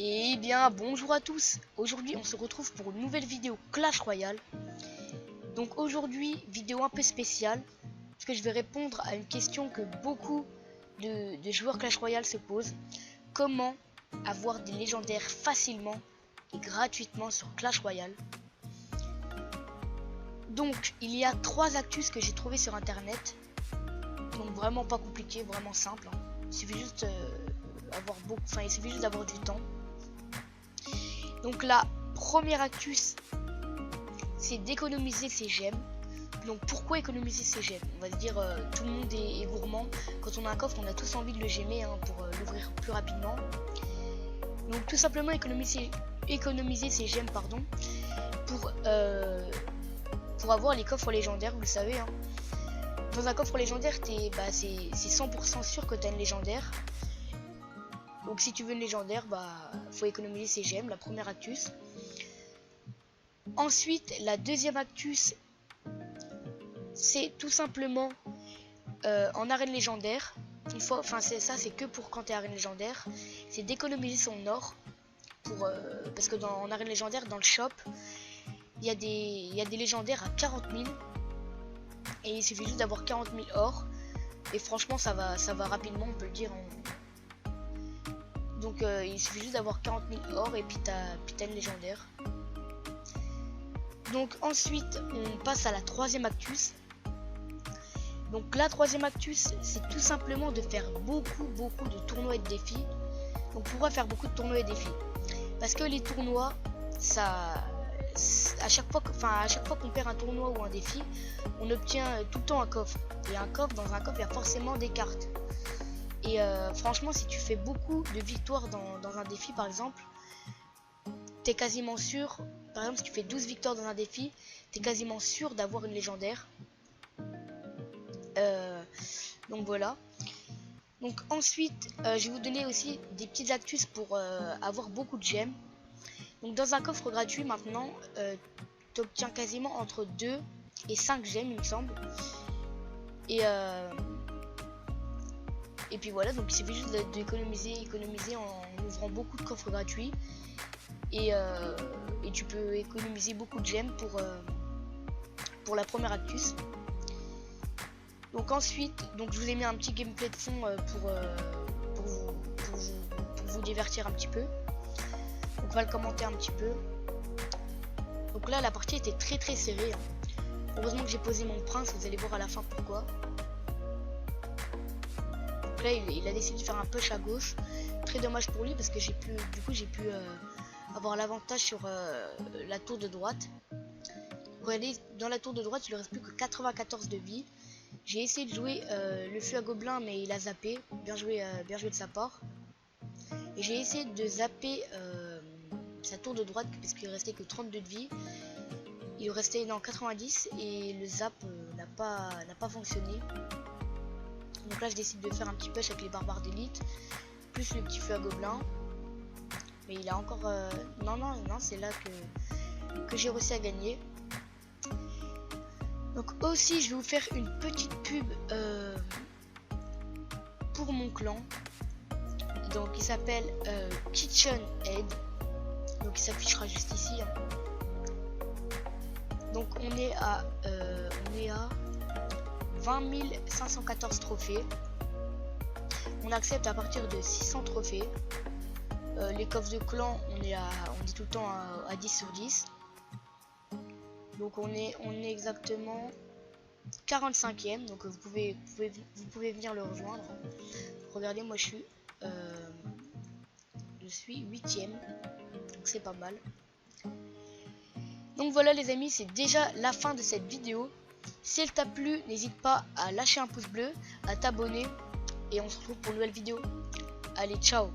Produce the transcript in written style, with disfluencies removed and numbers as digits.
Et bien bonjour à tous. Aujourd'hui on se retrouve pour une nouvelle vidéo Clash Royale. Donc aujourd'hui vidéo un peu spéciale, parce que je vais répondre à une question que beaucoup de joueurs Clash Royale se posent. Comment avoir des légendaires facilement et gratuitement sur Clash Royale? Donc il y a 3 actus que j'ai trouvé sur internet. Donc vraiment pas compliqué, vraiment simple, hein. Il suffit juste il suffit juste d'avoir du temps. Donc la première astuce, c'est d'économiser ses gemmes. Donc pourquoi économiser ses gemmes? On va se dire tout le monde est gourmand. Quand on a un coffre, on a tous envie de le gemmer, hein, pour l'ouvrir plus rapidement. Donc tout simplement économiser ses gemmes pour avoir les coffres légendaires, vous le savez, hein. Dans un coffre légendaire, c'est 100% sûr que tu as une légendaire. Donc si tu veux une légendaire, faut économiser ses gemmes, la première astuce. Ensuite, la deuxième astuce, c'est tout simplement en arène légendaire. C'est que pour quand tu es arène légendaire, c'est d'économiser son or parce que en arène légendaire, dans le shop, il y a des légendaires à 40 000 et il suffit juste d'avoir 40 000 or. Et franchement, ça va rapidement, on peut le dire. Donc il suffit juste d'avoir 40 000 or et puis t'as une légendaire. Donc ensuite on passe à la troisième astuce. Donc la troisième astuce, c'est tout simplement de faire beaucoup de tournois et de défis. Donc pourquoi faire beaucoup de tournois et de défis? Parce que les tournois, à chaque fois qu'on perd un tournoi ou un défi, on obtient tout le temps un coffre. Et dans un coffre il y a forcément des cartes. Et franchement, si tu fais beaucoup de victoires dans un défi, par exemple, t'es quasiment sûr. Par exemple, si tu fais 12 victoires dans un défi, t'es quasiment sûr d'avoir une légendaire. Donc voilà. Donc ensuite, je vais vous donner aussi des petites astuces pour avoir beaucoup de gemmes. Donc dans un coffre gratuit maintenant, tu obtiens quasiment entre 2 et 5 gemmes, il me semble. Et puis voilà, donc il suffit juste d'économiser en ouvrant beaucoup de coffres gratuits. Et tu peux économiser beaucoup de gemmes pour la première astuce. Donc ensuite, je vous ai mis un petit gameplay de fond pour vous divertir un petit peu. Donc on va le commenter un petit peu. Donc là la partie était très serrée, hein. Heureusement que j'ai posé mon prince, vous allez voir à la fin pourquoi. Donc là il a décidé de faire un push à gauche. Très dommage pour lui parce que j'ai pu avoir l'avantage sur la tour de droite. Regardez, dans la tour de droite il ne reste plus que 94 de vie. J'ai essayé de jouer le feu à gobelin mais il a zappé. Bien joué de sa part. Et j'ai essayé de zapper sa tour de droite parce qu'il restait que 32 de vie. Il restait dans 90 et le zap n'a pas fonctionné. Donc là je décide de faire un petit push avec les barbares d'élite plus le petit feu à gobelin. Mais il a encore non, c'est là que j'ai réussi à gagner. Donc aussi je vais vous faire une petite pub pour mon clan. Donc il s'appelle Kitchen Aid. Donc il s'affichera juste ici, hein. Donc on est à 20 514 trophées. On accepte à partir de 600 trophées. Les coffres de clan, on est tout le temps à 10 sur 10. Donc on est exactement 45e. Donc vous pouvez venir le rejoindre. Regardez, moi je suis 8e. Donc c'est pas mal. Donc voilà les amis, c'est déjà la fin de cette vidéo. Si elle t'a plu, n'hésite pas à lâcher un pouce bleu, à t'abonner. Et on se retrouve pour une nouvelle vidéo. Allez, ciao!